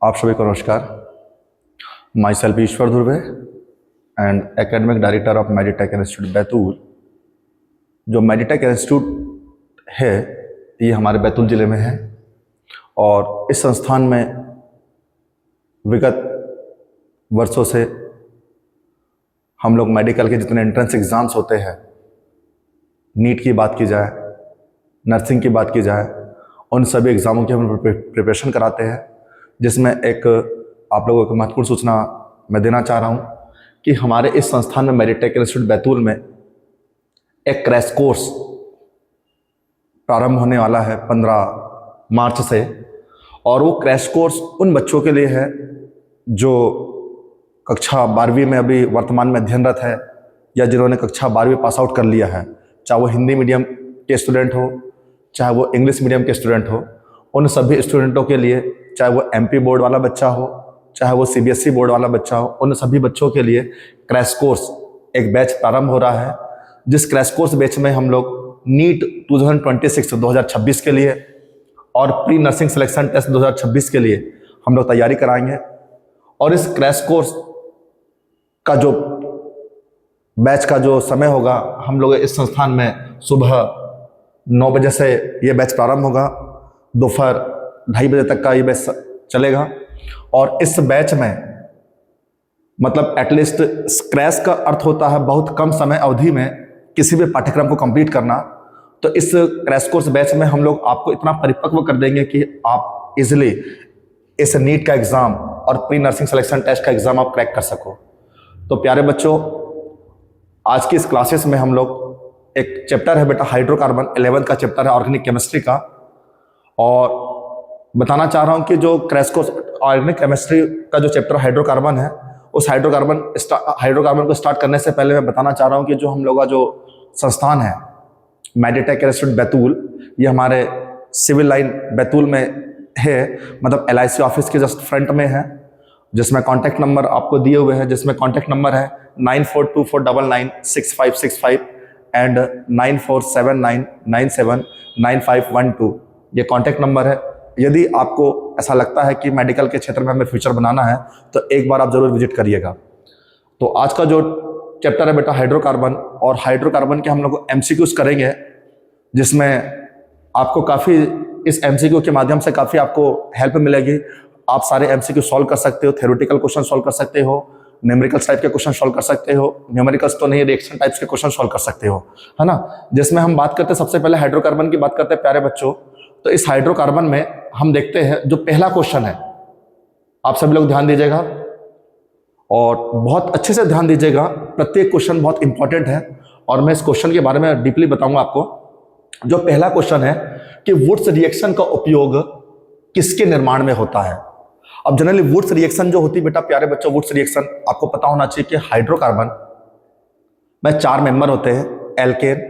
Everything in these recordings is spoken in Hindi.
आप सभी को नमस्कार। My self Ishwar Dhurve and academic director of Meditech institute Betul. जो मेडिटेक इंस्टीट्यूट है ये हमारे बैतूल ज़िले में है और इस संस्थान में विगत वर्षों से हम लोग मेडिकल के जितने एंट्रेंस एग्ज़ाम्स होते हैं, नीट की बात की जाए, नर्सिंग की बात की जाए, उन सभी एग्ज़ामों की हम प्रिपरेशन कराते हैं। जिसमें एक आप लोगों को महत्वपूर्ण सूचना मैं देना चाह रहा हूँ कि हमारे इस संस्थान में मेडिटेक इंस्टीट्यूट बैतूल में एक क्रैश कोर्स प्रारंभ होने वाला है 15 मार्च से। और वो क्रैश कोर्स उन बच्चों के लिए है जो कक्षा 12वीं में अभी वर्तमान में अध्ययनरत है या जिन्होंने कक्षा 12वीं पास आउट कर लिया है, चाहे वो हिंदी मीडियम के स्टूडेंट हो, चाहे वो इंग्लिश मीडियम के स्टूडेंट हो। उन सभी स्टूडेंटों के लिए, चाहे वो एमपी बोर्ड वाला बच्चा हो, चाहे वो सीबीएसई बोर्ड वाला बच्चा हो, उन सभी बच्चों के लिए क्रैश कोर्स एक बैच प्रारंभ हो रहा है। जिस क्रैश कोर्स बैच में हम लोग नीट 2026 के लिए और प्री नर्सिंग सिलेक्शन टेस्ट 2026 के लिए हम लोग तैयारी कराएंगे। और इस क्रैश कोर्स का जो बैच का जो समय होगा, हम लोग इस संस्थान में सुबह 9 बजे से ये बैच प्रारंभ होगा, दोपहर 2:30 बजे तक का ये बैच चलेगा। और इस बैच में मतलब एटलीस्ट क्रैश का अर्थ होता है बहुत कम समय अवधि में किसी भी पाठ्यक्रम को कंप्लीट करना। तो इस क्रैश कोर्स बैच में हम लोग आपको इतना परिपक्व कर देंगे कि आप इजिली इस नीट का एग्ज़ाम और प्री नर्सिंग सिलेक्शन टेस्ट का एग्ज़ाम आप क्रैक कर सको। तो प्यारे बच्चों, आज की इस क्लासेस में हम लोग एक चैप्टर है बेटा हाइड्रोकार्बन, 11th का चैप्टर है ऑर्गेनिक केमिस्ट्री का। और बताना चाह रहा हूं कि जो क्रैश कोर्स ऑर्गेनिक केमिस्ट्री का जो चैप्टर हाइड्रोकार्बन है, उस हाइड्रोकार्बन को स्टार्ट करने से पहले मैं बताना चाह रहा हूं कि जो हम लोग का जो संस्थान है मेडिटेक इंस्टीट्यूट बैतूल, ये हमारे सिविल लाइन बैतूल में है, मतलब LIC ऑफिस के जस्ट फ्रंट में है, जिसमें कॉन्टैक्ट नंबर आपको दिए हुए हैं, जिसमें कॉन्टैक्ट नंबर है 9424996565 एंड 9479979512। ये कॉन्टैक्ट नंबर है। यदि आपको ऐसा लगता है कि मेडिकल के क्षेत्र में हमें फ्यूचर बनाना है तो एक बार आप जरूर विजिट करिएगा। तो आज का जो चैप्टर है बेटा हाइड्रोकार्बन, और हाइड्रोकार्बन के हम लोग MCQs करेंगे, जिसमें आपको काफ़ी इस MCQ के माध्यम से काफ़ी आपको हेल्प मिलेगी। आप सारे MCQ सॉल्व कर सकते हो, थ्योरेटिकल क्वेश्चन सॉल्व कर सकते हो, न्यूमेरिकल टाइप के क्वेश्चन सॉल्व कर सकते हो, न्यूमेरिकल्स तो नहीं, रिएक्शन टाइप्स के क्वेश्चन सॉल्व कर सकते हो, है ना। जिसमें हम बात करते हैं, सबसे पहले हाइड्रोकार्बन की बात करते हैं प्यारे बच्चों। तो इस हाइड्रोकार्बन में हम देखते हैं जो पहला क्वेश्चन है, आप सभी लोग ध्यान दीजिएगा और बहुत अच्छे से ध्यान दीजिएगा। प्रत्येक क्वेश्चन बहुत इंपॉर्टेंट है और मैं इस क्वेश्चन के बारे में डीपली बताऊंगा आपको। जो पहला क्वेश्चन है कि वुड्स रिएक्शन का उपयोग किसके निर्माण में होता है। अब जनरली वुड्स रिएक्शन जो होती है बेटा प्यारे बच्चों, वुड्स रिएक्शन आपको पता होना चाहिए कि हाइड्रोकार्बन में 4 मेंबर होते हैं, एल्केन,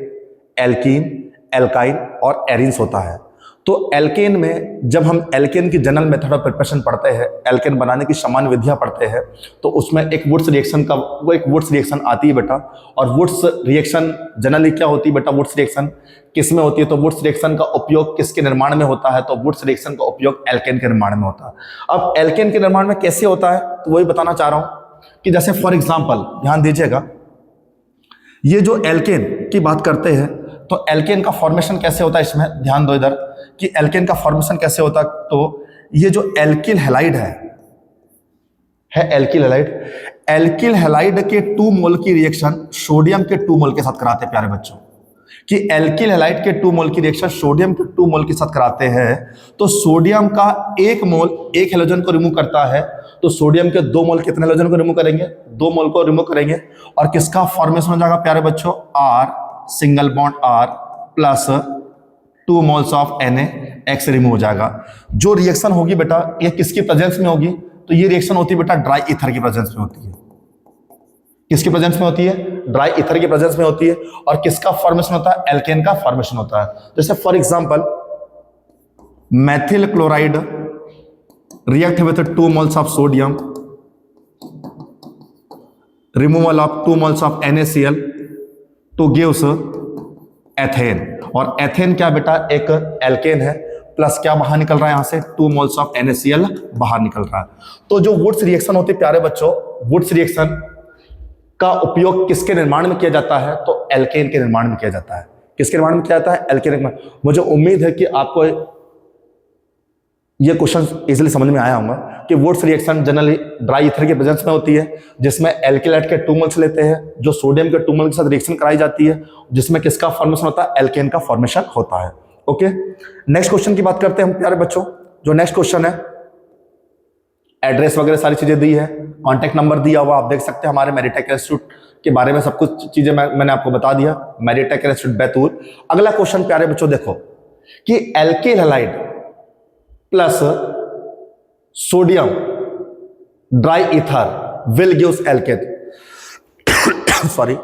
एल्कीन, एल्काइन और एरिन्स होता है। तो एल्केन में जब हम एल्केन की जनरल मेथड ऑफ प्रिपरेशन पढ़ते हैं, एल्केन बनाने की सामान्य विधियां पढ़ते हैं, तो उसमें एक वुड्स रिएक्शन आती है बेटा। और वुड्स रिएक्शन जनरली क्या होती है बेटा, वुड्स रिएक्शन किस में होती है, तो वुड्स रिएक्शन का उपयोग किसके निर्माण में होता है, तो वुड्स रिएक्शन का उपयोग एल्केन के निर्माण में होता है। अब एल्केन के निर्माण में कैसे होता है तो वही बताना चाह रहा हूं कि जैसे फॉर एग्जाम्पल ध्यान दीजिएगा, ये जो एल्केन की बात करते हैं तो एल्केन का फॉर्मेशन कैसे होता है, इसमें ध्यान दो इधर कि एल्केन का फॉर्मेशन कैसे होता है। तो ये जो एल्किल हैलाइड है एल्किल हैलाइड के 2 मोल की रिएक्शन सोडियम के 2 मोल के साथ कराते हैं प्यारे बच्चों, कि एल्किल हैलाइड के 2 मोल की रिएक्शन सोडियम के 2 मोल के साथ कराते हैं। तो सोडियम का 1 मोल एक हैलोजन को रिमूव करता है, तो सोडियम के 2 मोल कितने हैलोजन को रिमूव करेंगे, 2 मोल को रिमूव करेंगे। और किसका फॉर्मेशन हो जाएगा प्यारे बच्चों, R single bond R plus 2 moles of NaX remove हो जाएगा। जो रिएक्शन होगी बेटा ये किसकी प्रेजेंस में होगी, तो ये रिएक्शन होती है बेटा ड्राई ईथर की प्रेजेंस में होती है। किसकी प्रेजेंस में होती है, ड्राई ईथर की प्रेजेंस में होती है। और किसका फॉर्मेशन होता है, एल्केन का फॉर्मेशन होता है। जैसे for example methyl chloride react with 2 moles of sodium, removal of 2 moles of NaCl two gives ethane. और एथेन क्या बेटा, एक एल्केन है। प्लस क्या बाहर निकल रहा है, यहां से 2 मोल्स ऑफ NaCl बाहर निकल रहा है। तो जो वुड्स रिएक्शन होती है प्यारे बच्चों, वुड्स रिएक्शन का उपयोग किसके निर्माण में किया जाता है, तो एल्केन के निर्माण में किया जाता है। किसके निर्माण में किया जाता है, एल्केन के निर्माण। मुझे उम्मीद है कि आपको ये क्वेश्चन इजीली समझ में आया होगा कि Wurtz reaction generally dry ether के प्रेजेंस में होती है, जिसमें एल्किलाइट के 2 मोल्स लेते हैं, जो सोडियम के 2 मोल के साथ रिएक्शन कराई जाती है, जिसमें किसका फॉर्मेशन होता है, एल्केन का फॉर्मेशन होता है। ओके, नेक्स्ट क्वेश्चन की बात करते हैं हम प्यारे बच्चों। जो नेक्स्ट क्वेश्चन है, एड्रेस वगैरह सारी चीजें दी है, कॉन्टैक्ट नंबर दिया हुआ, आप देख सकते हैं हमारे मेरिटेक इंस्टीट्यूट के बारे में सब कुछ चीजें मैंने आपको बता दिया, मेरिटेक इंस्टीट्यूट बैतूल। अगला क्वेश्चन प्यारे बच्चों देखो कि alkyl halide plus sodium dry ether will gives alkane. Sorry,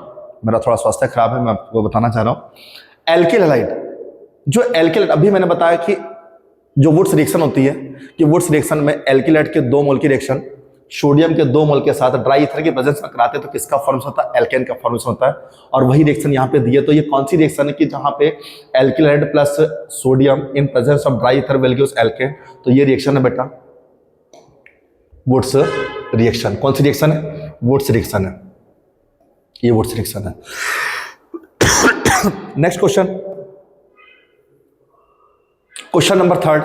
मेरा थोड़ा स्वास्थ्य खराब है, मैं आपको बताना चाह रहा हूं। एल्किल हैलाइड, जो एल्किल, अभी मैंने बताया कि जो वुड्स रिएक्शन होती है कि वुड्स रिएक्शन में एल्किलाइट के 2 मोल की रिएक्शन सोडियम के 2 मोल के साथ ड्राई ईथर के प्रेजेंस में कराते तो किसका फॉर्मेशन होता है, एल्केन का फॉर्मेशन होता है। और वही रिएक्शन यहाँ पे दी है। तो ये कौन सी रिएक्शन है कि जहां पे alkyl halide plus sodium in presence of dry ether will gives alkane. तो ये रिएक्शन है बेटा वुड्स रिएक्शन। कौन सी रिएक्शन है, वुड्स रिएक्शन है, ये वुड्स रिएक्शन है। Next question, question number 3।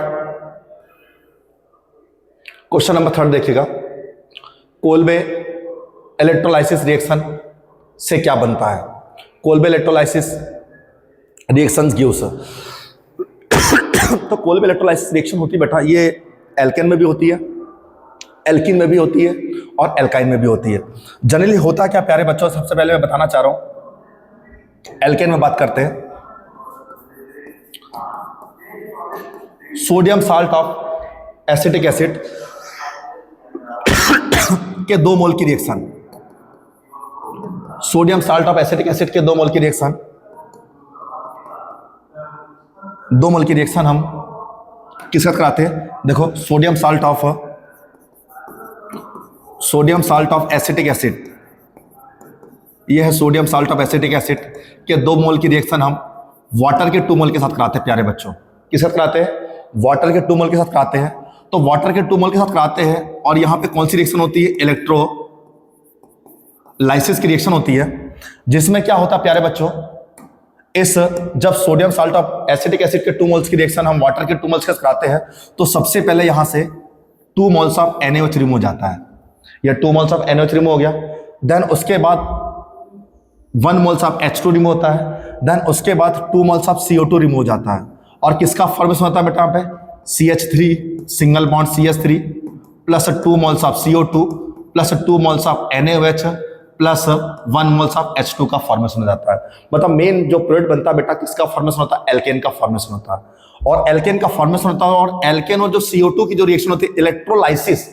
Question number 3 देखिएगा, कोल्बे इलेक्ट्रोलाइसिस रिएक्शन से क्या बनता है। Kolbe electrolysis reactions gives. तो कोल्बे इलेक्ट्रोलाइसिस रिएक्शन होती है बेटा, ये एल्केन में भी होती है, एल्कीन में भी होती है और एल्काइन में भी होती है। जनरली होता क्या प्यारे बच्चों, सबसे पहले मैं बताना चाह रहा हूं, एल्केन में बात करते हैं। Sodium salt of acetic acid के 2 मोल की reaction, sodium salt of acetic acid के 2 मोल की रिएक्शन, 2 मोल की रिएक्शन हम किसके साथ कराते हैं, देखो sodium salt of acetic acid, यह है sodium salt of acetic acid के 2 मोल की रिएक्शन हम वाटर के 2 मोल के साथ कराते हैं प्यारे बच्चों। किसके साथ कराते हैं, वाटर के 2 मोल के साथ कराते हैं। तो वाटर के 2 मोल के साथ कराते हैं और यहां पे कौन सी रिएक्शन होती है, इलेक्ट्रोलाइसिस की रिएक्शन होती है, जिसमें क्या होता है प्यारे बच्चों, इस जब sodium salt of acetic acid के 2 मोल्स की रिएक्शन हम वाटर के 2 मोल्स के साथ कराते हैं तो सबसे पहले यहां से 2 मोल्स ऑफ NaOH रिमूव हो जाता है, या 2 मोल्स ऑफ NaOH रिमूव हो गया। देन उसके बाद 1 मोल्स ऑफ H2 रिमूव होता है। देन उसके बाद 2 मोल्स ऑफ CO2 रिमूव हो जाता है और किसका फॉर्मेशन होता है बेटा यहाँ पे, CH3 single bond CH3 plus 2 moles of CO2 plus 2 moles of NaOH plus 1 moles of H2 का फॉर्मेशन हो जाता है। मतलब मेन जो प्रोडक्ट बनता है बेटा किसका फॉर्मेशन होता है, एल्केन का फॉर्मेशन होता है। और एल्केन का फॉर्मेशन होता है और एल्केन और जो CO2 की जो रिएक्शन होती है इलेक्ट्रोलाइसिस।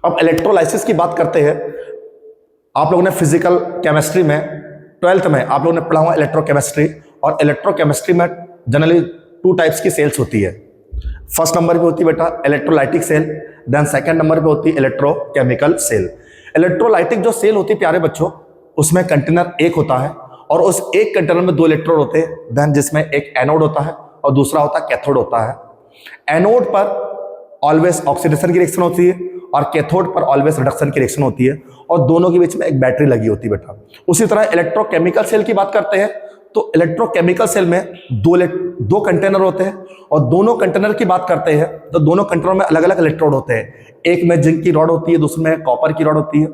अब इलेक्ट्रोलाइसिस की बात करते हैं, आप लोगों ने फिजिकल केमिस्ट्री में 12th में आप लोगों ने पढ़ा हुआ इलेक्ट्रोकेमिस्ट्री, और इलेक्ट्रोकेमिस्ट्री में जनरली 2 टाइप्स की सेल्स होती है। फर्स्ट नंबर पे होती है बेटा electrolytic cell, then second number पे होती है इलेक्ट्रोकेमिकल सेल। इलेक्ट्रोलाइटिक जो सेल होती है प्यारे बच्चों, उसमें कंटेनर एक होता है और उस एक कंटेनर में 2 इलेक्ट्रोड होते हैं, देन जिसमें एक एनोड होता है और दूसरा होता है कैथोड होता है। एनोड पर ऑलवेज ऑक्सीडेशन की रिएक्शन होती है और कैथोड पर ऑलवेज रिडक्शन की रिएक्शन होती है, और दोनों के बीच में एक बैटरी लगी होती है बेटा। उसी तरह इलेक्ट्रोकेमिकल सेल की बात करते हैं तो इलेक्ट्रोकेमिकल सेल में 2 कंटेनर होते हैं, और दोनों कंटेनर की बात करते हैं तो दोनों कंटेनर में अलग अलग इलेक्ट्रोड होते हैं। एक में जिंक की रॉड होती है, दूसरे में कॉपर की रॉड होती है।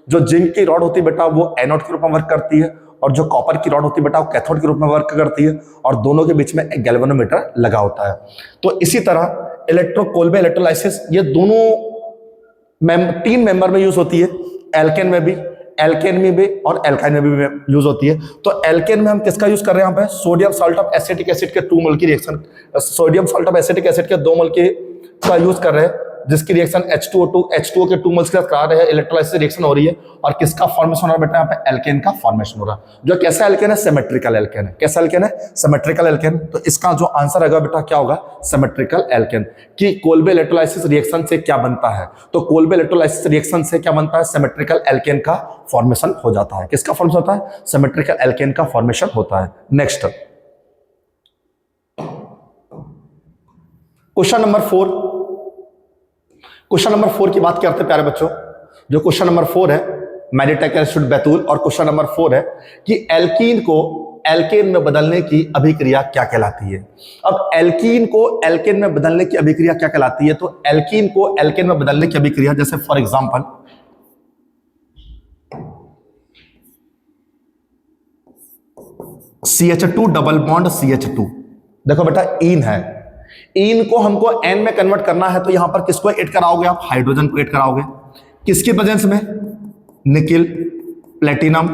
जो जिंक की रॉड होती है बेटा वो एनोड के रूप में वर्क करती है, और जो कॉपर की रॉड होती है बेटा वो कैथोड के रूप में वर्क करती है, और दोनों के बीच में एक गैल्वेनोमीटर लगा होता है। तो इसी तरह कोल्बे इलेक्ट्रोलाइसिस ये दोनों 3 मेंबर में यूज होती है, एल्केन में भी और एल्काइन में भी यूज होती है। तो एल्केन में हम किसका यूज कर रहे हैं यहाँ पे, sodium salt of acetic acid के 2 मोल की reaction, sodium salt of acetic acid के 2 मोल की का यूज कर रहे हैं, जिसकी रिएक्शन H2O के 2 मोल्स के साथ करा रहे हैं, इलेक्ट्रोलाइसिस रिएक्शन हो रही है, और किसका फॉर्मेशन हो रहा है बेटा यहाँ पे, एल्केन का फॉर्मेशन हो रहा है। जो कैसा एल्केन है, सिमेट्रिकल एल्केन है। कैसा एल्केन है, सिमेट्रिकल एल्केन। तो इसका जो आंसर आएगा बेटा क्या होगा, सिमेट्रिकल एल्केन। कि कोल्बे इलेक्ट्रोलाइसिस रिएक्शन से क्या बनता है, तो कोल्बे इलेक्ट्रोलाइसिस रिएक्शन से क्या बनता है, सिमेट्रिकल एल्केन का फॉर्मेशन हो जाता है। किसका फॉर्मेशन होता है, सिमेट्रिकल एल्केन का फॉर्मेशन होता है। Next question number 4, question number 4 की बात करते हैं प्यारे बच्चों। जो क्वेश्चन नंबर 4 है मेडिटेक इंस्टीट्यूट बैतूल, और क्वेश्चन नंबर 4 है कि एल्कीन को एल्केन में बदलने की अभिक्रिया क्या कहलाती है। अब एल्कीन को एल्केन में बदलने की अभिक्रिया क्या कहलाती है, तो एल्कीन को एल्केन में बदलने की अभिक्रिया, जैसे for example CH2 double bond CH2, देखो बेटा इन है, इन को हमको एन में कन्वर्ट करना है, तो यहां पर किसको ऐड कराओगे आप, हाइड्रोजन को ऐड कराओगे। किसकी प्रेजेंस में, निकिल, प्लेटिनम,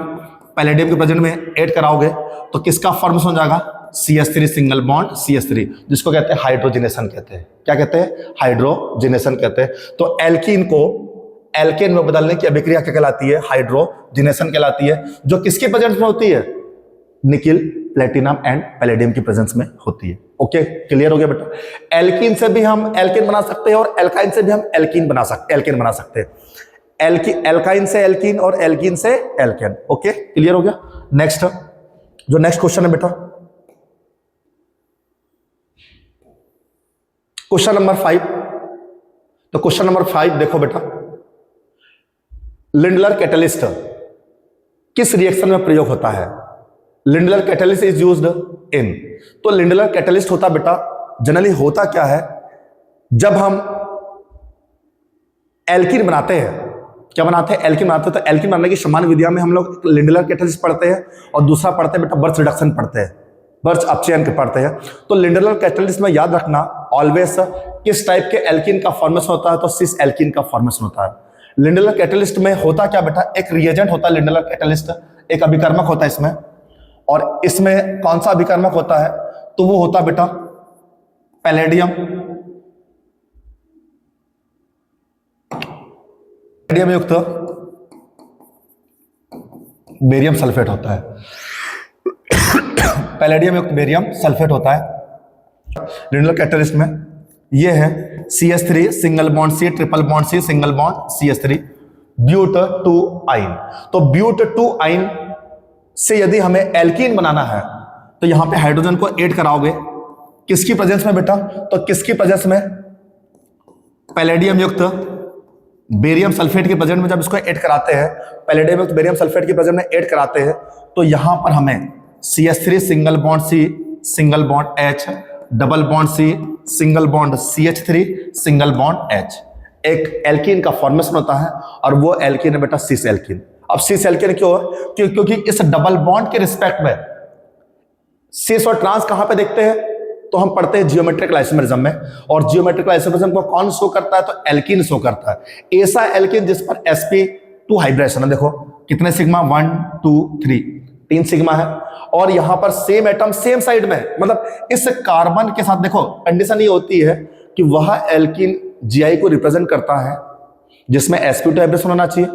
पैलेडियम के प्रेजेंस में ऐड कराओगे, तो किसका फॉर्मेशन हो जाएगा, CH3 सिंगल बॉन्ड CH3, जिसको कहते हैं हाइड्रोजिनेशन कहते हैं। क्या कहते हैं, हाइड्रोजिनेशन कहते हैं। तो एल्कीन को एल्केन में बदलने की अभिक्रिया क्या कहलाती है, हाइड्रोजिनेशन कहलाती है, जो किसकी प्रेजेंस में होती है, निकिल, प्लेटिनम एंड पैलेडियम की प्रेजेंस में होती है। ओके, क्लियर हो गया बेटा। एल्कीन से भी हम एल्केन बना सकते हैं और एल्काइन से भी हम एल्कीन बना सकते हैं। एल्काइन से एल्कीन और एल्कीन से एल्केन। ओके, क्लियर हो गया। नेक्स्ट, जो नेक्स्ट क्वेश्चन है बेटा, क्वेश्चन नंबर 5। तो क्वेश्चन नंबर 5 देखो बेटा, लिंडलर कैटलिस्ट किस रिएक्शन में प्रयोग होता है। Lindlar catalyst is used in, तो लिंडलर कैटलिस्ट होता बेटा, जनरली होता क्या है, जब हम एल्कीन बनाते हैं, क्या बनाते हैं, एल्कीन बनाते हैं, तो एल्कीन बनाने की समान विधियां में हम लोग लिंडलर कैटलिस्ट पढ़ते हैं, और दूसरा पढ़ते हैं बेटा बर्च रिडक्शन पढ़ते हैं, बर्च अपचयन के पढ़ते हैं। तो लिंडलर कैटलिस्ट में याद रखना ऑलवेज किस टाइप के एल्कीन का फॉर्मेशन होता है, तो सिस एल्कीन का फॉर्मेशन होता है। लिंडलर कैटलिस्ट में होता क्या बेटा, एक रिएजेंट होता है लिंडलर कैटलिस्ट, एक अभिकर्मक होता है इसमें, और इसमें कौन सा अभिकर्मक होता है, तो वो होता बेटा पैलेडियम, पैलेडियम युक्त बेरियम सल्फेट होता है, पैलेडियम युक्त बेरियम सल्फेट होता है लिंडलर कैटलिस्ट में। ये है CH3 single bond C triple bond C single bond CH3 but 2 yne. तो ब्यूट 2 आइन से यदि हमें एल्कीन बनाना है, तो यहां पे हाइड्रोजन को ऐड कराओगे, किसकी प्रेजेंस में बेटा, तो किसकी प्रेजेंस में, पैलेडियम युक्त बेरियम सल्फेट की प्रेजेंस में जब इसको ऐड कराते हैं, पैलेडियम युक्त बेरियम सल्फेट की प्रेजेंस में ऐड कराते हैं, तो यहां पर हमें CH3 single bond C single bond H double bond C single bond CH3 single bond H, एक एल्कीन का फॉर्मेशन होता है, और वो एल्कीन है बेटा सिस एल्कीन। अब सिस एल्कीन क्यों है, क्योंकि इस डबल बॉन्ड के रिस्पेक्ट में सिस और ट्रांस कहां पे देखते हैं, तो हम पढ़ते हैं जियोमेट्रिकल आइसोमेरिज्म में, और जियोमेट्रिकल आइसोमेरिज्म को कौन शो करता है, तो एल्कीन शो करता है। ऐसा एल्कीन जिस पर sp2 हाइब्रिडेशन है, देखो कितने सिग्मा, 1 2 3, 3 सिग्मा है, और यहां पर सेम एटम सेम साइड में, मतलब इस कार्बन के साथ देखो कंडीशन ये होती है कि वह एल्कीन Gi को रिप्रेजेंट करता है जिसमें sp2 हाइब्रिडेशन होना चाहिए,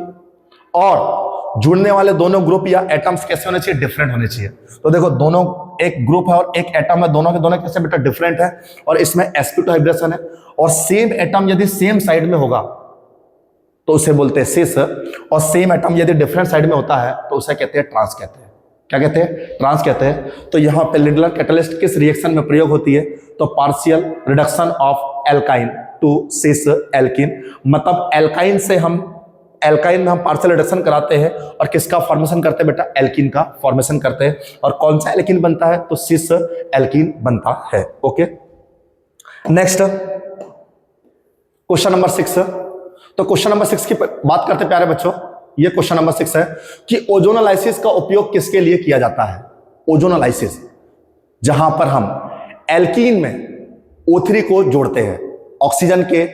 और जुड़ने वाले दोनों ग्रुप या एटम्स कैसे होने चाहिए, डिफरेंट होने चाहिए। तो देखो दोनों, एक ग्रुप है और एक एटम है, दोनों के दोनों कैसे बेटा डिफरेंट है, और इसमें sp2 हाइब्रिडेशन है, और सेम एटम यदि सेम साइड में होगा तो उसे बोलते हैं सिस, और सेम एटम यदि डिफरेंट साइड में होता है तो उसे कहते हैं ट्रांस कहते हैं। क्या कहते हैं, ट्रांस कहते हैं। तो यहां पे लिंडलर कैटलिस्ट किस रिएक्शन में प्रयोग होती है, तो partial reduction of alkyne to cis alkene, मतलब एल्काइन में हम पार्शियल रिडक्शन कराते हैं, और किसका फॉर्मेशन करते हैं बेटा, एल्कीन का फॉर्मेशन करते हैं, और कौन सा एल्कीन बनता है, तो सिस एल्कीन बनता है। Okay, next question number 6। तो क्वेश्चन नंबर 6 की बात करते प्यारे बच्चों, ये क्वेश्चन नंबर 6 है कि ओजोनोलाइसिस का उपयोग किसके लिए किया जाता है। ओजोनोलाइसिस, जहां पर हम एल्कीन में O3 को जोड़ते हैं, ऑक्सीजन के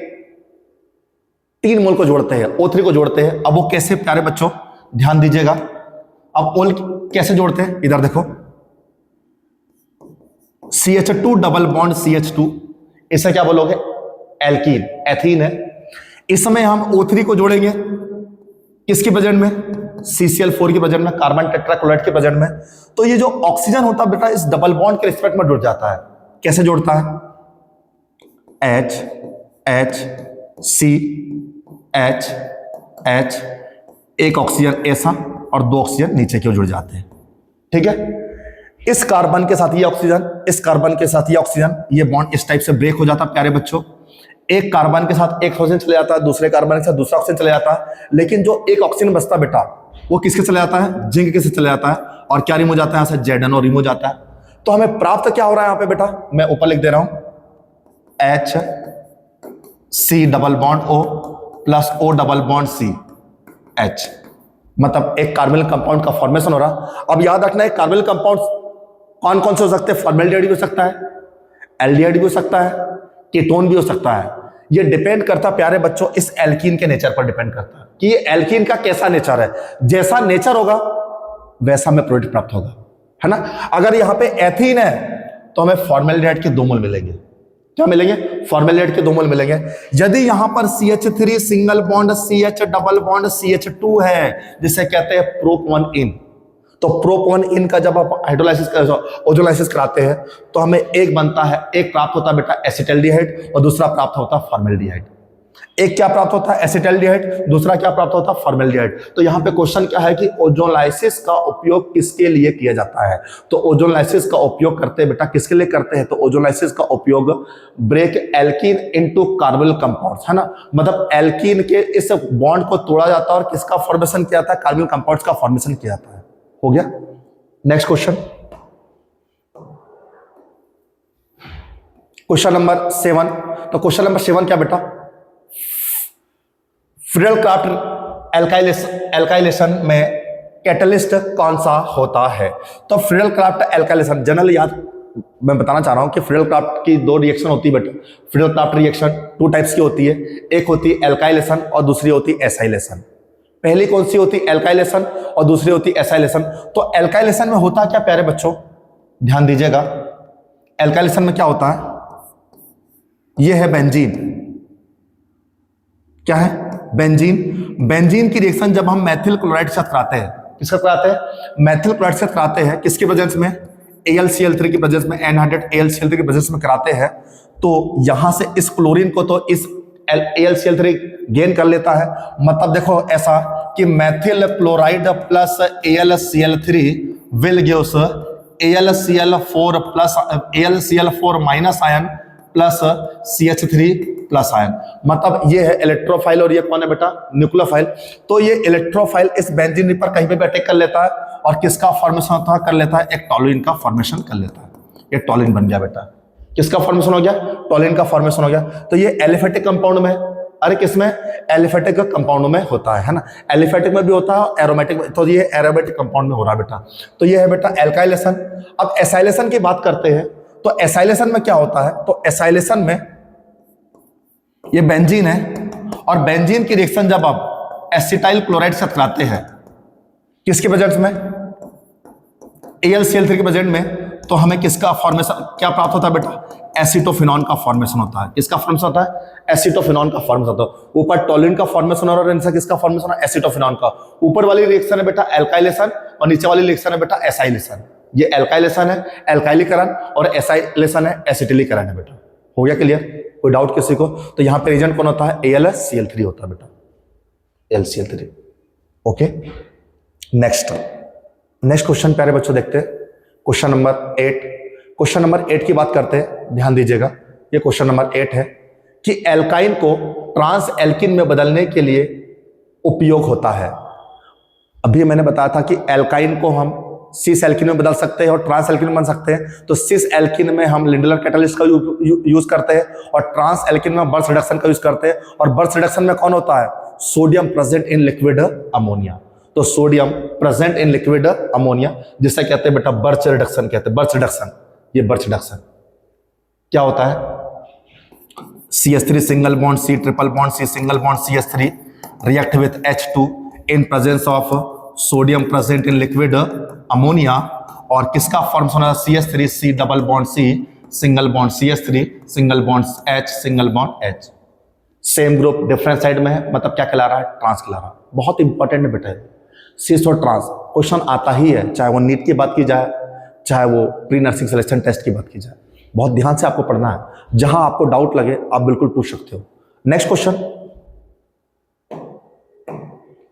3 मोल को जोड़ते हैं, O3 को जोड़ते हैं। अब वो कैसे प्यारे बच्चों, ध्यान दीजिएगा। अब मोल कैसे जोड़ते हैं, इधर देखो, CH2 डबल बॉन्ड CH2, इसे क्या बोलोगे, एल्कीन, एथीन है। इसमें हम O3 को जोड़ेंगे किसकी प्रेजेंट में, CCl4 की प्रेजेंट में, कार्बन टेट्राक्लोराइड की प्रेजेंट में। तो ये जो ऑक्सीजन होता है बेटा, इस डबल बॉन्ड के रिस्पेक्ट में जुड़ जाता है। कैसे जोड़ता है, H H C H H, एक ऑक्सीजन ऐसा और 2 ऑक्सीजन नीचे की ओर जुड़ जाते हैं। ठीक है, इस कार्बन के साथ ये ऑक्सीजन, इस कार्बन के साथ ये ऑक्सीजन, ये बॉन्ड इस टाइप से ब्रेक हो जाता है प्यारे बच्चों। एक कार्बन के साथ एक ऑक्सीजन चले जाता है, दूसरे कार्बन के साथ दूसरा ऑक्सीजन चले जाता है, लेकिन जो एक ऑक्सीजन बचता बेटा वो किसके चले जाता है, जिंक के से चले जाता है, और क्या रिमूव जाता है यहाँ से, ZnO रिमूव जाता है। तो हमें प्राप्त क्या हो रहा है यहाँ पे बेटा, मैं ऊपर लिख दे रहा हूं HC double bond O plus O double bond C H, मतलब एक कार्बनिक कंपाउंड का फॉर्मेशन हो रहा। अब याद रखना है कार्बनिक कंपाउंड कौन कौन से हो सकते हैं, फॉर्मेल्डिहाइड भी हो सकता है, एल्डिहाइड भी हो सकता है, कीटोन भी हो सकता है। ये डिपेंड करता प्यारे बच्चों इस एल्कीन के नेचर पर डिपेंड करता है कि ये एल्कीन का कैसा नेचर है। जैसा नेचर होगा वैसा हमें प्रोडक्ट प्राप्त होगा, है ना। अगर यहां पे एथीन है तो हमें फॉर्मेल्डिहाइड के 2 मोल मिलेंगे। क्या मिलेंगे, फॉर्मेल्डिहाइड के 2 मोल मिलेंगे। यदि यहां पर CH3 single bond CH double bond CH2 है जिसे कहते हैं प्रोप 1 इन, तो प्रोप 1 इन का जब आप हाइड्रोलाइसिस ओजोलाइसिस कराते हैं तो हमें एक बनता है, एक प्राप्त होता है बेटा एसिटल्डिहाइड और दूसरा प्राप्त होता है फॉर्मेल्डिहाइड। एक क्या प्राप्त होता है, एसिटल्डिहाइड, दूसरा क्या प्राप्त होता है, फॉर्मेल्डिहाइड। तो यहां पे क्वेश्चन क्या है कि ओजोलाइसिस का उपयोग किसके लिए किया जाता है, तो ओजोलाइसिस का उपयोग करते हैं बेटा किसके लिए करते हैं, तो ओजोलाइसिस का उपयोग break alkene into carbonyl compounds, है ना। मतलब एल्कीन के इस बॉन्ड को तोड़ा जाता है और किसका फॉर्मेशन किया जाता है, कार्बोनिल कंपाउंड्स का फॉर्मेशन किया जाता है। हो गया। Next question, question number 7। तो क्वेश्चन नंबर 7 क्या बेटा, फ्रीडल-क्राफ्ट एल्काइलेशन में कैटलिस्ट कौन सा होता है, तो फ्रीडल-क्राफ्ट एल्काइलेशन जनरली याद मैं बताना चाह रहा हूं कि फ्रीडल-क्राफ्ट की 2 रिएक्शन होती है बेटा। फ्रीडल-क्राफ्ट रिएक्शन 2 टाइप्स की होती है, एक होती है एल्काइलेशन और दूसरी होती है एसाइलेशन। पहली कौन सी होती है, एल्काइलेशन, और दूसरी होती है एसाइलेशन। तो एल्काइलेशन में होता क्या प्यारे बच्चों, ध्यान दीजिएगा, एल्काइलेशन में क्या होता है, यह है बेंजीन। क्या है, बेंजीन। बेंजीन की रिएक्शन जब हम मैथिल क्लोराइड के साथ कराते हैं, किसका कराते हैं, मैथिल क्लोराइड से कराते हैं, किसकी प्रेजेंस में, AlCl3 की प्रेजेंस में, N100 AlCl3 की प्रेजेंस में कराते हैं, तो यहां से इस क्लोरीन को तो इस AlCl3 गेन कर लेता है। मतलब देखो ऐसा कि Maithil chloride plus AlCl3 will gives AlCl4 plus AlCl4 minus ion plus CH3 plus ion. मतलब ये है इलेक्ट्रोफाइल और ये कौन है बेटा, न्यूक्लियोफाइल। तो ये इलेक्ट्रोफाइल इस बेंजीन पर कहीं पे भी अटैक कर लेता है और किसका फॉर्मेशन होता है, कर लेता है, एक टॉलुइन का फॉर्मेशन कर लेता है। ये टॉलुइन बन गया बेटा, किसका फॉर्मेशन हो गया, टॉलुइन का फॉर्मेशन हो गया। तो ये एलिफेटिक कंपाउंड में, अरे किसमें, एलिफेटिक कंपाउंड में होता है ना। एलिफेटिक में भी होता है, एरोमेटिक में, तो ये एरोमेटिक कंपाउंड में हो रहा है बेटा। तो ये है बेटा एल्काइलेशन। अब एसाइलेशन की बात करते हैं, तो एसाइलेशन में क्या होता है, तो एसाइलेशन में ये बेंजीन है और बेंजीन की रिएक्शन जब आप एसिटाइल क्लोराइड से कराते हैं, किसके प्रेजेंस में, AlCl3 के प्रेजेंट में, तो हमें किसका फॉर्मेशन क्या प्राप्त होता है बेटा, एसीटोफिनॉन का फॉर्मेशन होता है। किसका फॉर्मेशन होता है, एसीटोफिनॉन का फॉर्मेशन होता है। ऊपर टॉलुइन का फॉर्मेशन और इनसे किसका फॉर्मेशन है, एसीटोफिनॉन का। ऊपर वाली रिएक्शन है बेटा एल्काइलेशन और नीचे वाली रिएक्शन है बेटा एसाइलेशन। ये एल्काइलेशन है, एल्काइलीकरण, और एसाइलेशन है, एसिटिलीकरण है बेटा। हो गया क्लियर, कोई डाउट किसी को, तो यहां पे एजेंट कौन होता है, AlCl3 होता है बेटा, AlCl3। ओके, नेक्स्ट क्वेश्चन प्यारे बच्चों देखते हैं, क्वेश्चन नंबर 8। क्वेश्चन नंबर 8 की बात करते हैं, ध्यान दीजिएगा, ये क्वेश्चन नंबर 8 है कि एल्काइन को ट्रांस एल्किन में बदलने के लिए उपयोग होता है। अभी मैंने बताया था कि एल्काइन को हम सिस एल्किन में बदल सकते हैं और ट्रांस एल्किन में बन सकते हैं। तो सिस एल्किन में हम लिंडलर कैटलिस्ट का यूज करते हैं और ट्रांस एल्किन में बर्स रिडक्शन का यूज करते हैं। और बर्स रिडक्शन में कौन होता है, sodium present in liquid ammonia. तो sodium present in liquid ammonia जिसे कहते हैं बेटा बर्च रिडक्शन, कहते हैं बर्च रिडक्शन। ये बर्च रिडक्शन क्या होता है, CH3 single bond C triple bond C single bond CH3 react with H2 in presence of sodium present in liquid ammonia. और किसका फॉर्मेशन होता है, CH3 C double bond C single bond CH3 single bond H single bond H। Same group different side में है, मतलब क्या कहला रहा है, ट्रांस कहला रहा है। बहुत इंपॉर्टेंट है बेटा, सिस और ट्रांस क्वेश्चन आता ही है, चाहे वो नीट की बात की जाए, चाहे वो प्री नर्सिंग सिलेक्शन टेस्ट की बात की जाए। बहुत ध्यान से आपको पढ़ना है, जहां आपको डाउट लगे आप बिल्कुल पूछ सकते हो। Next question,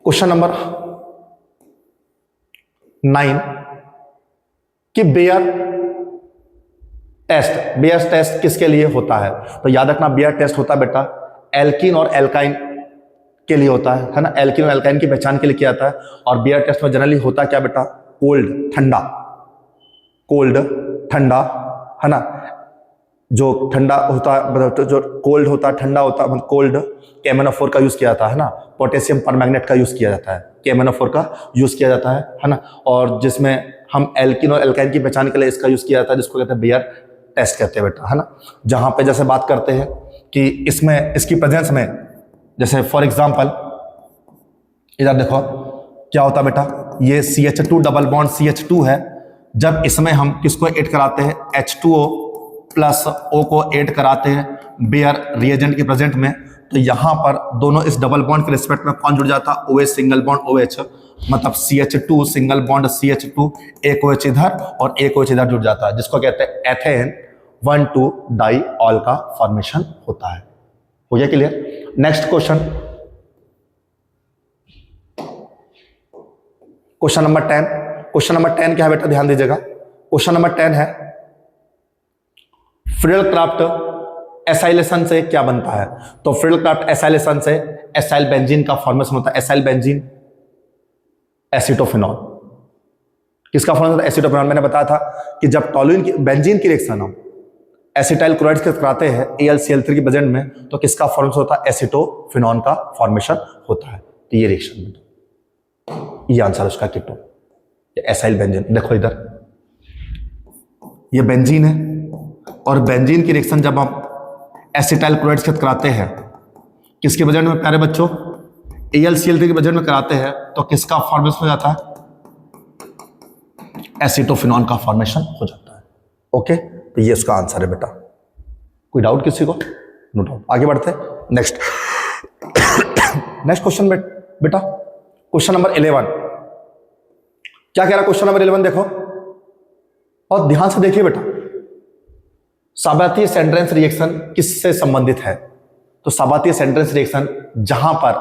question number 9। कि बेयर टेस्ट किसके लिए होता है? तो याद रखना बेयर टेस्ट होता है बेटा एल्कीन और एल्काइन के लिए होता है ना। एल्कीन और एल्काइन की पहचान के लिए किया जाता है। और बेयर टेस्ट में जनरली होता क्या बेटा? कोल्ड ठंडा है ना। जो ठंडा होता है मतलब जो कोल्ड होता है ठंडा होता है मतलब कोल्ड KMnO4 का यूज किया जाता है ना। पोटेशियम परमैंगनेट का यूज किया जाता है, KMnO4 का यूज किया जाता है ना। और जिसमें हम एल्कीन और एल्काइन की पहचान के लिए इसका यूज किया जाता है, जिसको कहते हैं बेयर टेस्ट कहते हैं बेटा, है ना। जहां पे जैसे बात करते हैं कि इसमें इसकी प्रेजेंस में, जैसे फॉर एग्जांपल इधर देखो क्या होता है बेटा, ये CH2 डबल बॉन्ड CH2 है। जब इसमें हम किसको ऐड कराते हैं, H2O प्लस O को ऐड कराते हैं बेयर रिएजेंट के प्रेजेंट में, तो यहां पर दोनों इस डबल बॉन्ड के रिस्पेक्ट में कौन जुड़ जाता है? OH सिंगल बॉन्ड OH, मतलब CH2 सिंगल बॉन्ड CH2, एक OH इधर और एक OH इधर जुड़ जाता है, जिसको कहते हैं एथेन 1,2 डाइऑल का फॉर्मेशन होता है। हो गया clear? Next question, question number 10। Question number 10 क्या है बेटा? ध्यान दीजिएगा। क्वेश्चन नंबर 10 है फ्रिडल क्राफ्ट एसाइलेशन से क्या बनता है? तो फ्रिडल क्राफ्ट एसाइलेशन से एसाइल बेंजीन का फॉर्मेशन होता है। Acyl benzene acetophenol. किसका फॉर्मेशन होता है? एसिटोफिनॉल। मैंने बताया था कि जब टॉलुइन की बेंजीन की रिएक्शन हम एसिटाइल क्लोराइड के कराते हैं AlCl3 की प्रेजेंट में, तो किसका फॉर्मेशन होता है? एसिटोफिनॉल का फॉर्मेशन होता है। तो ये रिएक्शन, ये आंसर उसका कीटोन, एसाइल बेंजीन। देखो इधर ये बेंजीन है और बेंजीन की रिएक्शन जब हम एसिटाइल क्लोराइड के साथ कराते हैं किसके प्रेजेंट में प्यारे बच्चों? AlCl3 के प्रेजेंट में कराते हैं, तो किसका फॉर्मेशन हो जाता है? एसिटोफिनॉल का फॉर्मेशन हो जाता है। ओके, तो ये उसका आंसर है बेटा। कोई डाउट किसी को? No doubt. आगे बढ़ते हैं। नेक्स्ट क्वेश्चन बेटा, क्वेश्चन नंबर 11। क्या कह रहा है क्वेश्चन नंबर 11? देखो और ध्यान से देखिए बेटा, साबातीय सेंट्रेंस रिएक्शन किससे संबंधित है? तो साबातीय सेंट्रेंस रिएक्शन जहां पर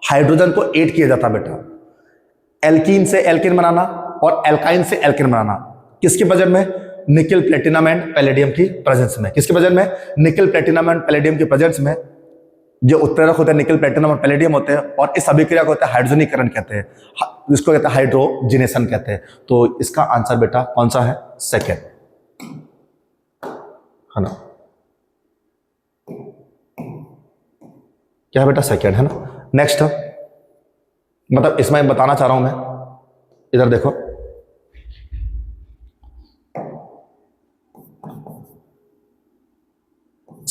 हाइड्रोजन को ऐड किया जाता है बेटा, एल्कीन से एल्केन बनाना और एल्काइन से एल्केन बनाना, किसके प्रेजेंट में? निकल प्लेटिनम एंड पैलेडियम की प्रेजेंस में। किसके प्रेजेंट में? निकल प्लेटिनम एंड पैलेडियम की प्रेजेंस में। जो उत्प्रेरक होते हैं निकल प्लेटिनम और पैलेडियम होते हैं, और इस अभिक्रिया को होता है हाइड्रोजनीकरण कहते हैं, जिसको कहते हैं हाइड्रोजिनेशन कहते हैं। तो इसका आंसर बेटा कौन सा है? सेकेंड, है ना। क्या है बेटा? सेकेंड, है ना। नेक्स्ट, मतलब इसमें मैं बताना चाह रहा हूं मैं, इधर देखो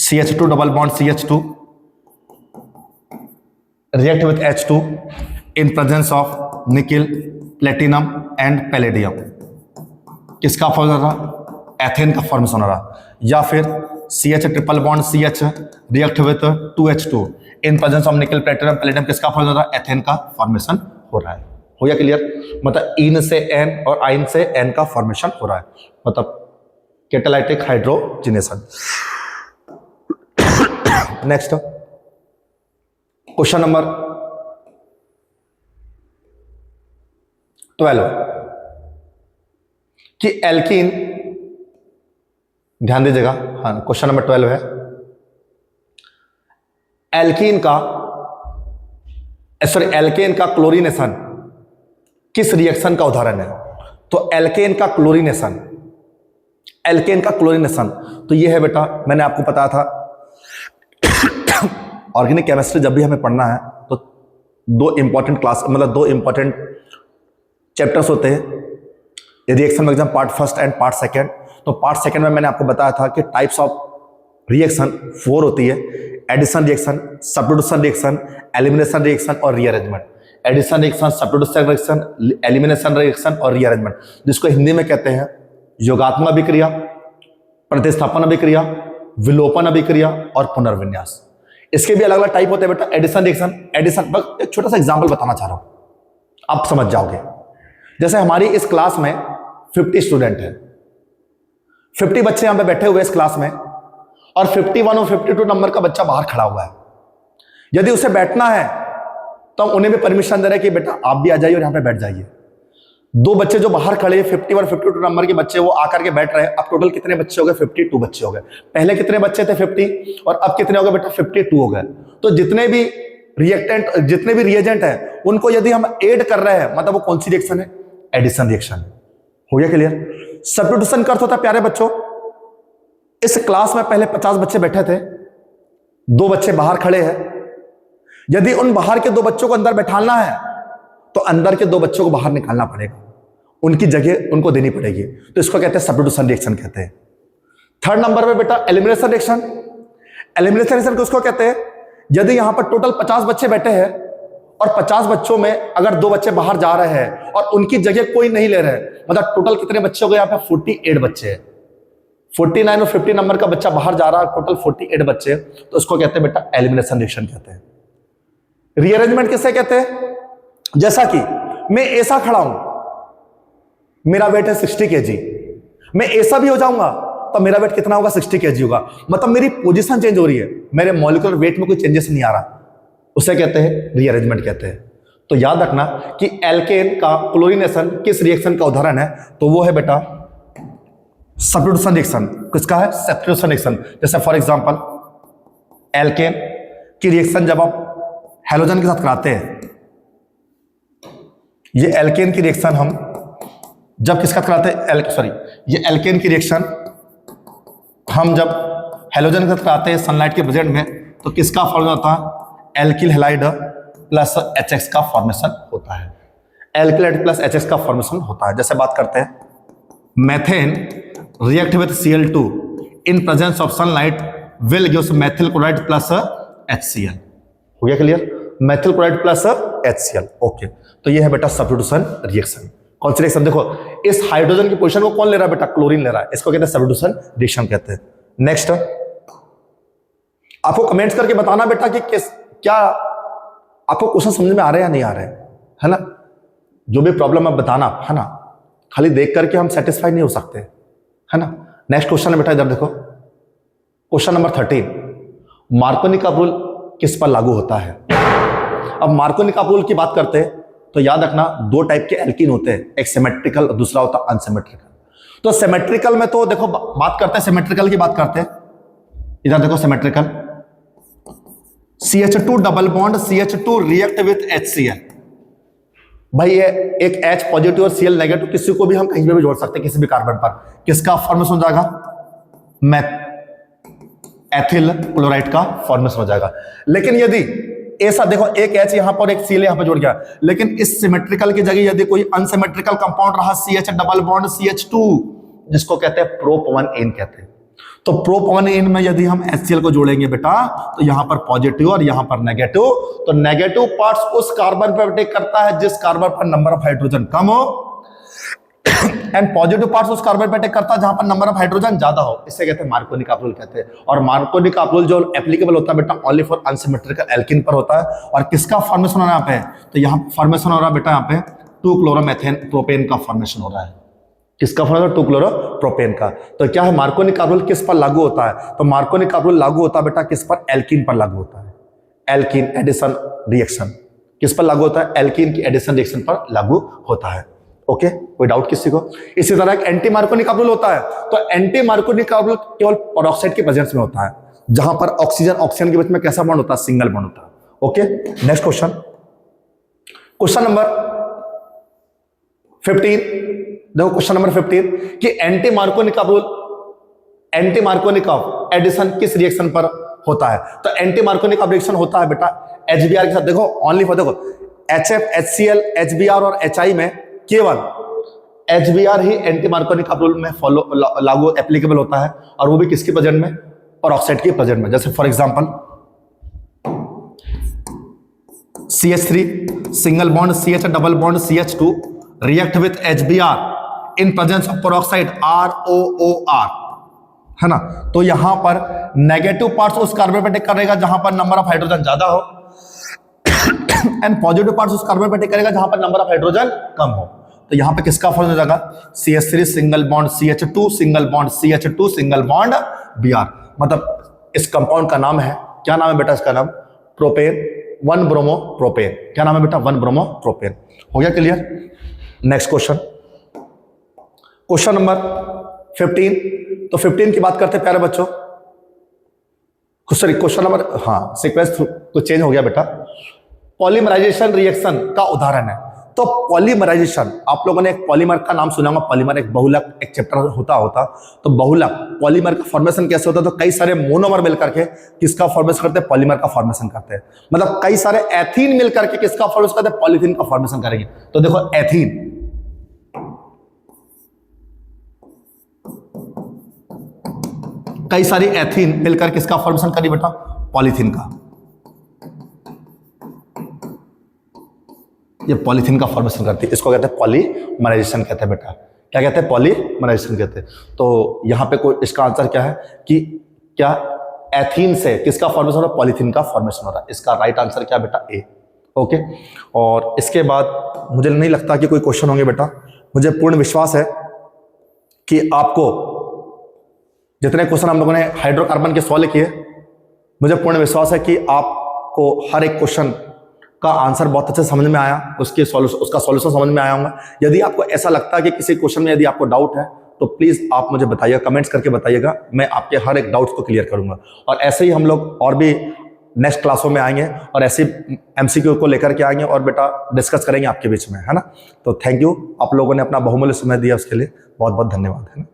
CH2 double bond CH2 react with H2 in presence of nickel, platinum and palladium। किसका फॉर्मेशन रहा? एथेन का फॉर्मेशन हो रहा। या फिर CH triple bond CH react with 2H2 in presence of निकल, प्लेटिनम, पैलेडियम, किसका फॉर्मेशन हो रहा है? एथेन का फॉर्मेशन हो रहा है। हो गया क्लियर? मतलब इन से एन और आइन से एन का फॉर्मेशन हो रहा है, मतलब catalytic hydrogenation. Next question number 12 कि एल्कीन, ध्यान दीजिएगा, हाँ क्वेश्चन नंबर 12 है एल्कीन का क्लोरीनेशन किस रिएक्शन का उदाहरण है? तो एल्केन का क्लोरीनेशन तो ये है बेटा, मैंने आपको बताया था ऑर्गेनिक केमिस्ट्री जब भी हमें पढ़ना है तो दो इंपॉर्टेंट चैप्टर्स होते हैं reaction exam, part first and part second. तो पार्ट सेकंड में मैंने आपको बताया था कि टाइप्स ऑफ रिएक्शन 4 होती है, addition reaction, substitution reaction, elimination reaction और rearrangement. Addition reaction, substitution reaction, elimination reaction और रीअरेंजमेंट, जिसको हिंदी में कहते हैं योगात्मक अभिक्रिया, प्रतिस्थापन अभिक्रिया, विलोपन अभिक्रिया और पुनर्विन्यास। इसके भी अलग अलग टाइप होते हैं बेटा। एडिशन रिएक्शन, बस एक छोटा सा एग्जांपल बताना चाह रहा हूं, आप समझ जाओगे। जैसे हमारी इस क्लास में 50 स्टूडेंट हैं, 50 बच्चे यहां पे बैठे हुए इस क्लास में, और 51 और 52 नंबर का बच्चा बाहर खड़ा हुआ है। यदि उसे बैठना है तो हम उन्हें भी परमिशन दे रहे हैं कि बेटा आप भी आ जाइए और यहां पे बैठ जाइए। दो बच्चे जो बाहर खड़े 51 52 नंबर के बच्चे वो आकर के बैठ रहे हैं। अब टोटल कितने बच्चे हो गए? 52 बच्चे हो गए। पहले कितने बच्चे थे? 50, और अब कितने हो गए बेटा? 52 हो गए। तो जितने भी रिएजेंट है उनको यदि हम ऐड कर रहे हैं, मतलब वो कौन सी रिएक्शन है? Addition reaction. हो गया क्लियर? सब्स्टिट्यूशन का अर्थ होता है प्यारे बच्चों, इस क्लास में पहले 50 बच्चे बैठे थे, दो बच्चे बाहर खड़े हैं, यदि उन बाहर के दो बच्चों को अंदर बैठाना है तो अंदर के दो बच्चों को बाहर निकालना पड़ेगा, उनकी जगह उनको देनी पड़ेगी। तो इसको कहते हैं सब्स्टिट्यूशन रिएक्शन कहते हैं। थर्ड नंबर पे बेटा एलिमिनेशन रिएक्शन। एलिमिनेशन रिएक्शन किसको कहते हैं? यदि यहां पर टोटल 50 बच्चे बैठे हैं और 50 बच्चों में अगर दो बच्चे बाहर जा रहे हैं और उनकी जगह कोई नहीं ले रहे, मतलब टोटल कितने बच्चे हो गए? यहां पे 48 बच्चे हैं। 49 और 50 नंबर का बच्चा बाहर जा रहा है, टोटल 48 बच्चे, तो उसको कहते हैं बेटा एलिमिनेशन रिएक्शन कहते हैं। रीअरेंजमेंट किसे कहते हैं? जैसा कि मैं ऐसा खड़ा हूं, मेरा वेट है 60 kg, मैं ऐसा भी हो जाऊंगा तो मेरा वेट कितना होगा? 60 kg होगा। मतलब मेरी पोजीशन चेंज हो रही है, मेरे मॉलिक्यूलर वेट में कोई चेंजेस नहीं आ रहा, उसे कहते हैं रीअरेंजमेंट कहते हैं। तो याद रखना कि एल्केन का क्लोरीनेशन किस रिएक्शन का उदाहरण है? तो वो है बेटा सब्स्टिट्यूशन रिएक्शन। किसका है? Substitution reaction. जैसे फॉर एग्जांपल एल्केन की रिएक्शन जब आप हैलोजन के साथ कराते हैं, ये एल्केन की रिएक्शन हम जब किसका कराते हैं? ये एल्केन की रिएक्शन हम जब हैलोजन के साथ कराते हैं सनलाइट के प्रेजेंट में, तो किसका फॉर्मेशन होता है? एल्किल हैलाइड प्लस HX का फॉर्मेशन होता है। एल्किल हैलाइड प्लस HX का फॉर्मेशन होता है। जैसे बात करते हैं methane react with Cl2 in presence of sunlight will gives methyl chloride plus HCl। हो गया clear? Methyl chloride plus HCl। Okay, तो ये है बेटा सब्स्टिट्यूशन रिएक्शन। कौन सी रिएक्शन? देखो इस हाइड्रोजन की पोजीशन को कौन ले रहा है बेटा? क्लोरीन ले रहा है, इसको कहते हैं सब्स्टिट्यूशन रिएक्शन कहते हैं। नेक्स्ट आपको कमेंट्स करके बताना बेटा कि क्या आपको क्वेश्चन समझ में आ रहे हैं या नहीं आ रहे हैं, है ना? जो भी प्रॉब्लम है बताना, है ना? खाली देख करके हम सेटिस्फाई नहीं हो सकते, है ना? नेक्स्ट क्वेश्चन है बेटा, इधर देखो क्वेश्चन नंबर 13, मार्कोनी का रूल किस पर लागू होता है? अब मार्कोनी का रूल की बात करते हैं तो याद रखना दो टाइप के एल्कीन होते हैं, एक सिमेट्रिकल और दूसरा होता है अनसिमेट्रिकल। तो सिमेट्रिकल में तो देखो बात करते हैं, सिमेट्रिकल की बात करते हैं, इधर देखो symmetrical CH2 double bond CH2 react with HCl। भाई ये एक H पॉजिटिव और Cl नेगेटिव, किसी को भी हम कहीं पे भी जोड़ सकते हैं, किसी भी कार्बन पर। किसका फॉर्मेशन हो जाएगा? एथिल क्लोराइड का फॉर्मेशन हो जाएगा। लेकिन यदि ऐसा देखो एक H यहां पर एक Cl यहां पर जुड़ गया, लेकिन इस सिमेट्रिकल की जगह यदि कोई अनसिमेट्रिकल कंपाउंड रहा CH डबल बॉन्ड CH2, जिसको कहते हैं प्रोप1N कहते हैं, तो प्रोप1N में यदि हम HCl को जोड़ेंगे बेटा तो यहां पर पॉजिटिव और यहां पर नेगेटिव, तो नेगेटिव पार्ट्स उस कार्बन पर अटैक करता है जिस कार्बन पर नंबर ऑफ हाइड्रोजन कम हो, एंड पॉजिटिव पार्ट्स उस कार्बन पर अटैक करता है जहां पर नंबर ऑफ हाइड्रोजन ज्यादा हो। इसे कहते हैं मार्कोनी का रूल कहते हैं। और मार्कोनी का रूल जो एप्लीकेबल होता है बेटा ओनली फॉर अनसिमेट्रिकल एल्कीन पर होता है। और किसका फॉर्मेशन हो रहा है यहाँ पे? तो यहाँ फॉर्मेशन हो रहा है बेटा यहाँ पे 2-क्लोरोमेथेन प्रोपेन का फॉर्मेशन हो रहा है। किसका फॉर्मेशन? 2-क्लोरोप्रोपेन का। तो क्या है मार्कोनी का रूल किस पर लागू होता है? तो मार्कोनी का रूल लागू होता है बेटा किस पर? एल्कीन पर लागू होता है। एल्कीन एडिशन रिएक्शन किस पर लागू होता है? एल्कीन की एडिशन रिएक्शन पर लागू होता है। ओके, कोई डाउट किसी को? इसी तरह एक एंटी मार्कोनी का रूल होता है। तो एंटी मार्कोनी का रूल केवल पेरोक्साइड के प्रेजेंस में होता है, जहां पर ऑक्सीजन ऑक्सीजन के बीच में कैसा बॉन्ड होता है? सिंगल बॉन्ड होता है। Okay, next question, question number 15। देखो क्वेश्चन नंबर 15 कि एंटी मार्कोनी का रूल, एंटी मार्कोनी का एडिशन किस रिएक्शन पर होता है? तो एंटी मार्कोनी का रिएक्शन होता है बेटा HBr के साथ। देखो ओनली फॉर, देखो HF HCl HBr और HI में केवल HBr ही एंटी मार्कोनी का रूल में लागू एप्लीकेबल होता है, और वो भी किसके प्रेजेंट में? पेरोक्साइड के प्रेजेंट में। जैसे for example CH3 single bond CH double bond CH2 react with HBr in presence of peroxide ROOR, है ना? तो यहां पर नेगेटिव पार्ट्स उस कार्बन पर अटैक करेगा जहां पर नंबर ऑफ हाइड्रोजन ज्यादा हो, एंड पॉजिटिव पार्ट्स उस कार्बन पर अटैक करेगा जहां पर नंबर ऑफ हाइड्रोजन कम हो। तो यहां पे किसका फॉर्म हो जाएगा? CH3 single bond CH2 single bond CH2 single bond Br। मतलब इस कंपाउंड का नाम है, क्या नाम है बेटा इसका नाम? Propane 1 bromo propane. क्या नाम है बेटा? 1 ब्रोमो प्रोपेन। हो गया clear? Next question, question number 15। तो 15 की बात करते हैं प्यारे बच्चों। सॉरी, क्वेश्चन नंबर, हाँ सीक्वेंस कुछ चेंज हो गया बेटा। पॉलीमराइजेशन रिएक्शन का उदाहरण है। तो पॉलीमराइजेशन, आप लोगों ने एक पॉलीमर का नाम सुना होगा, पॉलीमर एक बहुलक एक चैप्टर होता। तो बहुलक पॉलीमर का फॉर्मेशन कैसे होता है? तो कई सारे मोनोमर मिलकर के किसका फॉर्मेशन करते हैं? पॉलीमर का फॉर्मेशन करते हैं। मतलब कई सारे एथीन मिलकर के किसका फॉर्मेशन करते हैं? पॉलीथीन का फॉर्मेशन करेंगे। तो देखो एथीन, कई सारी एथीन मिलकर किसका फॉर्मेशन करी बेटा? पॉलीथीन का। ये पॉलीथीन का फॉर्मेशन करती है, इसको कहते हैं पॉलीमराइजेशन कहते हैं बेटा। क्या कहते हैं? पॉलीमराइजेशन कहते हैं। तो यहां पे कोई इसका आंसर क्या है कि क्या एथीन से किसका फॉर्मेशन हो रहा है? पॉलीथीन का फॉर्मेशन हो रहा है। इसका राइट आंसर क्या बेटा? ए। ओके, और इसके बाद मुझे नहीं लगता कि कोई क्वेश्चन होंगे बेटा। मुझे पूर्ण विश्वास है कि आपको जितने क्वेश्चन हम लोगों ने हाइड्रोकार्बन के सॉल्व किए, मुझे पूर्ण विश्वास है कि आपको हर एक क्वेश्चन का आंसर बहुत अच्छे समझ में आया, उसका सॉल्यूशन समझ में आया होगा। यदि आपको ऐसा लगता है कि किसी क्वेश्चन में यदि आपको डाउट है तो प्लीज आप मुझे बताइएगा, कमेंट्स करके बताइएगा, मैं आपके हर एक डाउट्स को क्लियर करूंगा। और ऐसे ही हम लोग और भी नेक्स्ट क्लासों में आएंगे और ऐसे एमसीक्यू को लेकर के आएंगे और बेटा डिस्कस करेंगे आपके बीच में, है ना। तो थैंक यू, आप लोगों ने अपना बहुमूल्य समय दिया, उसके लिए बहुत बहुत धन्यवाद, है ना।